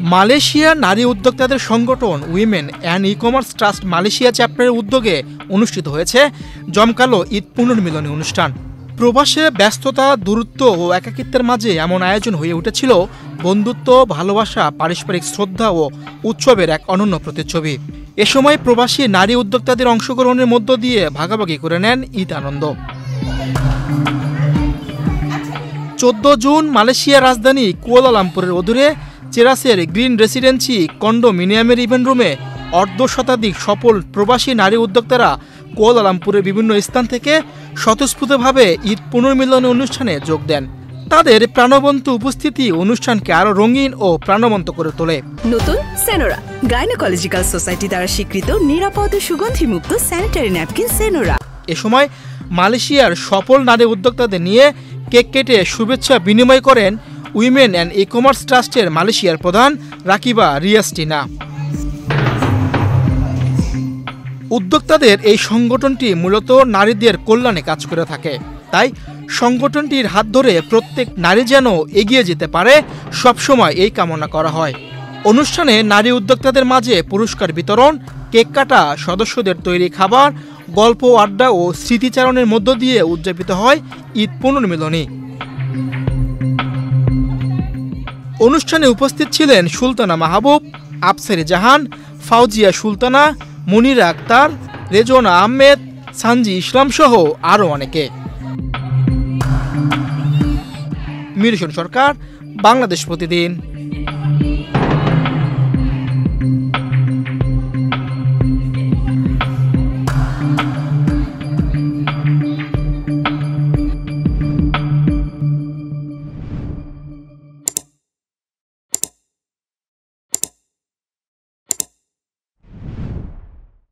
মালয়েশিয়ার নারী উদ্যোক্তাদের সংগঠন women and e commerce trust Malaysia চ্যাপ্টারের উদ্যোগে অনুষ্ঠিত হয়েছে জমকালো ঈদ পুনর্মিলনী অনুষ্ঠান। প্রবাসে ব্যস্ততা, দূরত্ব ও একাকিত্বের মাঝে এমন আয়োজন হয়ে উঠেছিল বন্ধুত্ব, ভালোবাসা, পারস্পরিক শ্রদ্ধা ও উৎসবের এক অনন্য প্রতিচ্ছবি। এ সময় প্রবাসী নারী উদ্যোক্তাদের অংশগ্রহণের মধ্য দিয়ে ভাগাভাগি করে নেন ঈদ আনন্দ। 14 জুন মালয়েশিয়ার রাজধানী কুয়ালালামপুরের অদূরে চেরাসের গ্রিন রেসিডেন্সি কন্ডোমিনিয়ামের ইভেন্ট রুমে অর্ধশতাধিক সফল প্রবাসী নারী উদ্যোক্তারা কুয়ালালামপুরের বিভিন্ন স্থান থেকে স্বতঃস্ফূর্তভাবে ঈদ পুনর্মিলনী অনুষ্ঠানে যোগ দেন। তাদের প্রাণবন্ত উপস্থিতি অনুষ্ঠানকে আরো রঙিন ও প্রাণবন্ত করে তোলে। নতুন সেনোরা, গাইনোকোলজিক্যাল সোসাইটি দ্বারা স্বীকৃত নিরাপদ সুগন্ধিমুক্ত স্যানিটারি ন্যাপকিন সেনোরা। এ সময় মালয়েশিয়ার সফল নারী উদ্যোক্তাদের নিয়ে কেক কেটে শুভেচ্ছা বিনিময় করেন উইমেন অ্যান্ড ই কমার্স ট্রাস্টের মালয়েশিয়ার প্রধান রাকিবা রিয়াস্টিনা। উদ্যোক্তাদের এই সংগঠনটি মূলত নারীদের কল্যাণে কাজ করে থাকে, তাই সংগঠনটির হাত ধরে প্রত্যেক নারী যেন এগিয়ে যেতে পারে সবসময় এই কামনা করা হয়। অনুষ্ঠানে নারী উদ্যোক্তাদের মাঝে পুরস্কার বিতরণ, কেক কাটা, সদস্যদের তৈরি খাবার, গল্প, আড্ডা ও স্মৃতিচারণের মধ্য দিয়ে উদযাপিত হয় ঈদ পুনর্মিলনী। অনুষ্ঠানে উপস্থিত ছিলেন সুলতানা মাহবুব, আফসারি জাহান, ফাউজিয়া সুলতানা, মুনিরা আক্তার, রেজওয়ানা আহমেদ, সানজি ইসলাম সহ আরও অনেকে। মিরসন সরকার, বাংলাদেশ প্রতিদিন।